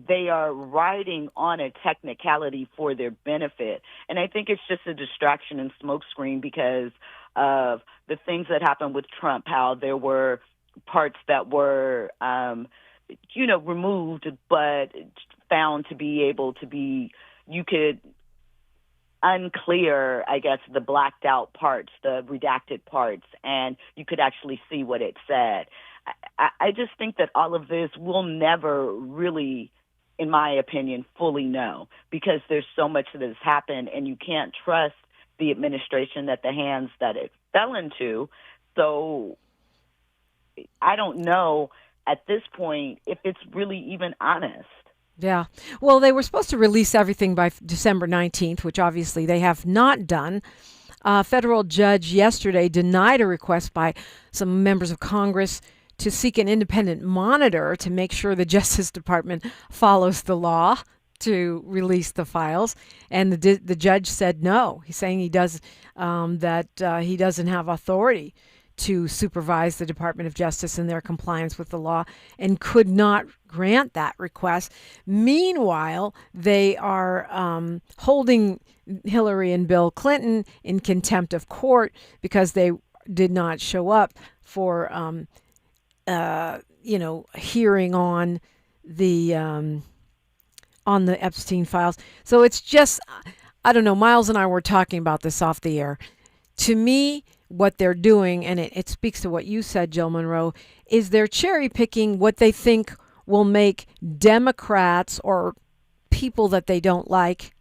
they are riding on a technicality for their benefit. And I think it's just a distraction and smokescreen because of the things that happened with Trump, how there were parts that were, removed, but found to be able to be, you could unclear, I guess, the blacked out parts, the redacted parts, and you could actually see what it said. I just think that all of this will never really, in my opinion, fully know because there's so much that has happened and you can't trust the administration that the hands that it fell into. So I don't know at this point if it's really even honest. Yeah. Well, they were supposed to release everything by December 19th, which obviously they have not done. A federal judge yesterday denied a request by some members of Congress to seek an independent monitor to make sure the Justice Department follows the law to release the files. And the judge said no. He's saying he doesn't have authority to supervise the Department of Justice in their compliance with the law and could not grant that request. Meanwhile, they are holding Hillary and Bill Clinton in contempt of court because they did not show up for hearing on the Epstein files. So it's just, I don't know, Miles and I were talking about this off the air. To me, what they're doing, and it speaks to what you said, Jill Munroe, is they're cherry picking what they think will make Democrats or people that they don't like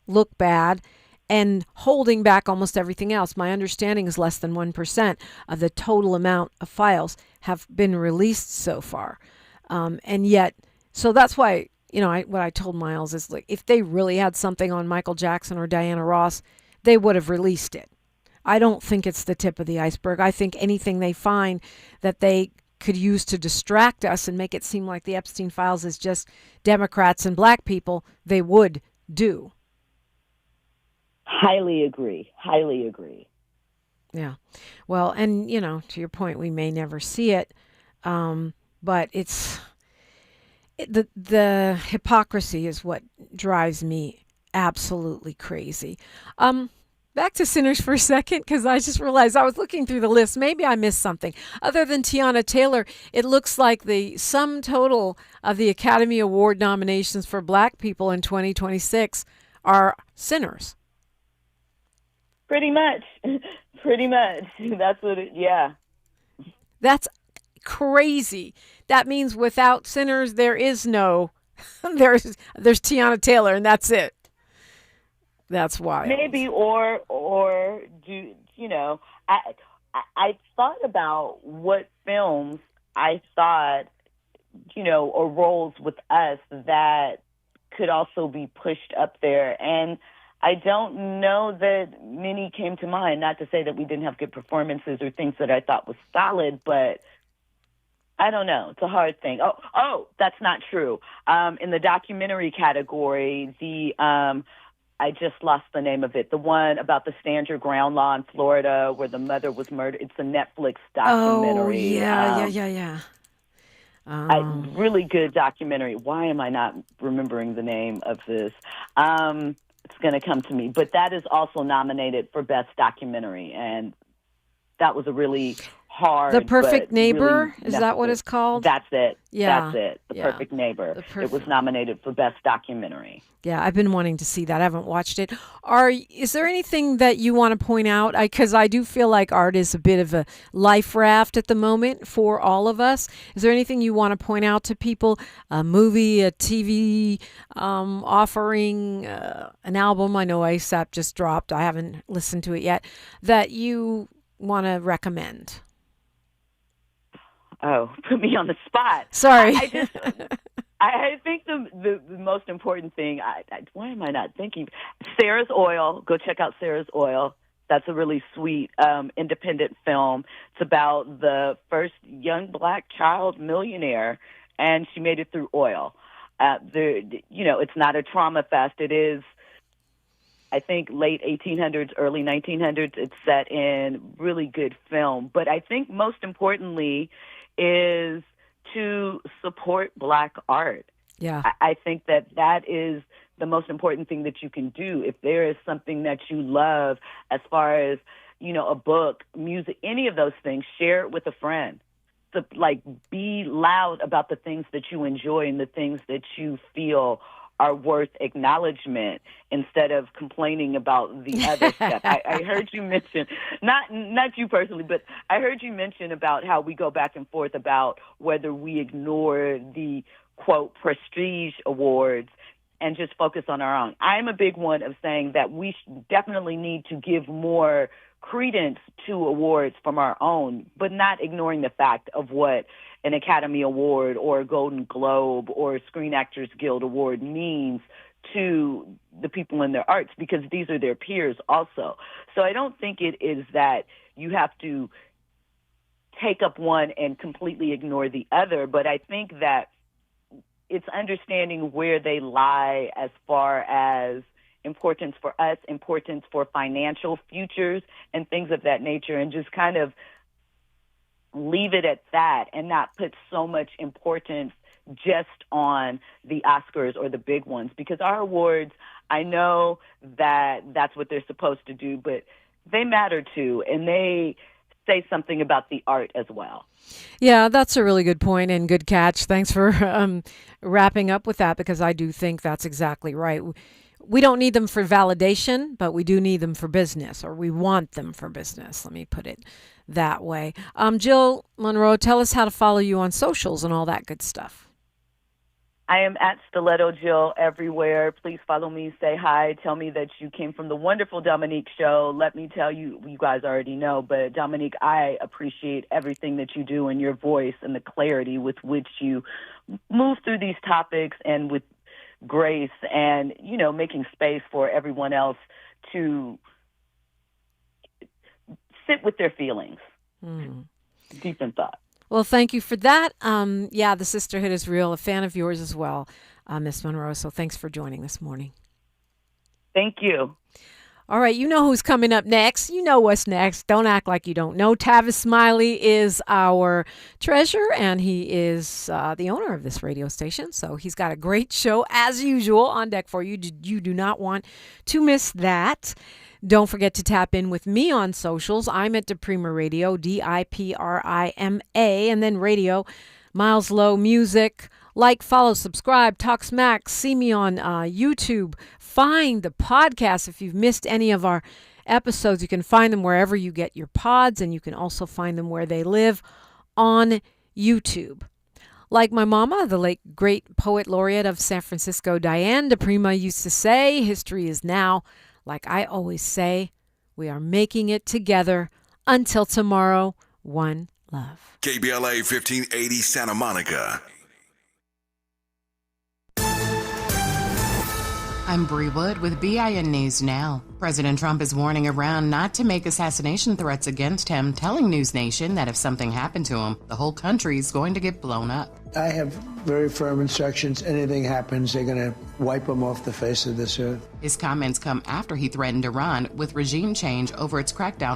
look bad and holding back almost everything else. My understanding is less than 1% of the total amount of files have been released so far. And yet, so that's why, what I told Miles is, like, if they really had something on Michael Jackson or Diana Ross, they would have released it. I don't think it's the tip of the iceberg. I think anything they find that they could use to distract us and make it seem like the Epstein files is just Democrats and black people, they would do. Highly agree. Highly agree. Yeah. Well, and, to your point, we may never see it, but the hypocrisy is what drives me absolutely crazy. Back to Sinners for a second, because I just realized I was looking through the list. Maybe I missed something. Other than Tiana Taylor, it looks like the sum total of the Academy Award nominations for black people in 2026 are sinners. Pretty much. That's what yeah. That's crazy. That means without sinners, there is no, there's Tiana Taylor, and that's it. That's wild. Maybe, or do I thought about what films I thought, or roles with us that could also be pushed up there, and I don't know that many came to mind. Not to say that we didn't have good performances or things that I thought was solid, but I don't know. It's a hard thing. Oh, that's not true. In the documentary category, I just lost the name of it. The one about the Stand Your Ground law in Florida where the mother was murdered. It's a Netflix documentary. Oh, yeah. A really good documentary. Why am I not remembering the name of this? It's going to come to me. But that is also nominated for Best Documentary. And that was a really hard. The Perfect Neighbor? Really is that what it's called? That's it. Yeah. That's it. The Perfect Neighbor. It was nominated for Best Documentary. Yeah, I've been wanting to see that. I haven't watched it. Is there anything that you want to point out? Because I do feel like art is a bit of a life raft at the moment for all of us. Is there anything you want to point out to people? A movie, a TV offering, an album? I know ASAP just dropped. I haven't listened to it yet. That you want to recommend? Oh, put me on the spot. Sorry. I think the most important thing, why am I not thinking? Sarah's Oil. Go check out Sarah's Oil. That's a really sweet independent film. It's about the first young black child millionaire, and she made it through oil. It's not a trauma fest. It is I think, late 1800s, early 1900s. It's set in really good film. But I think most importantly is to support Black art. Yeah. I think that is the most important thing that you can do. If there is something that you love, as far as, a book, music, any of those things, share it with a friend. So, be loud about the things that you enjoy and the things that you feel are worth acknowledgement, instead of complaining about the other stuff. I heard you mention, not you personally, but I heard you mention about how we go back and forth about whether we ignore the, quote, prestige awards and just focus on our own. I'm a big one of saying that we definitely need to give more credence to awards from our own, but not ignoring the fact of what an Academy Award or a Golden Globe or a Screen Actors Guild Award means to the people in their arts, because these are their peers also. So I don't think it is that you have to take up one and completely ignore the other, but I think that it's understanding where they lie as far as importance for us, importance for financial futures, and things of that nature, and just kind of leave it at that and not put so much importance just on the Oscars or the big ones. Because our awards, I know that that's what they're supposed to do, but they matter too, and they say something about the art as well. Yeah, that's a really good point and good catch. Thanks for wrapping up with that, because I do think that's exactly right. We don't need them for validation, but we do need them for business, or we want them for business. Let me put it that way. Jill Munroe, tell us how to follow you on socials and all that good stuff. I am at Stiletto Jill everywhere. Please follow me, say hi, tell me that you came from the wonderful Dominique show. Let me tell you, you guys already know, but Dominique, I appreciate everything that you do and your voice and the clarity with which you move through these topics, and with grace, and, making space for everyone else to sit with their feelings. Deep in thought. Well, thank you for that. The sisterhood is real. A fan of yours as well, Miss Munroe. So thanks for joining this morning. Thank you. All right, you know who's coming up next. You know what's next. Don't act like you don't know. Tavis Smiley is our treasurer, and he is the owner of this radio station. So he's got a great show, as usual, on deck for you. You do not want to miss that. Don't forget to tap in with me on socials. I'm at Diprima Radio, DIPRIMA, and then radio, Miles Low Music. Like, follow, subscribe, talk smack, see me on YouTube. Find the podcast. If you've missed any of our episodes, you can find them wherever you get your pods, and you can also find them where they live on YouTube. Like my mama, the late great poet laureate of San Francisco, Diane Diprima, used to say, history is now. Like I always say, we are making it together. Until tomorrow, one love. KBLA 1580 Santa Monica. I'm Bree Wood with BIN News Now. President Trump is warning Iran not to make assassination threats against him, telling News Nation that if something happened to him, the whole country is going to get blown up. I have very firm instructions. Anything happens, they're going to wipe them off the face of this earth. His comments come after he threatened Iran with regime change over its crackdown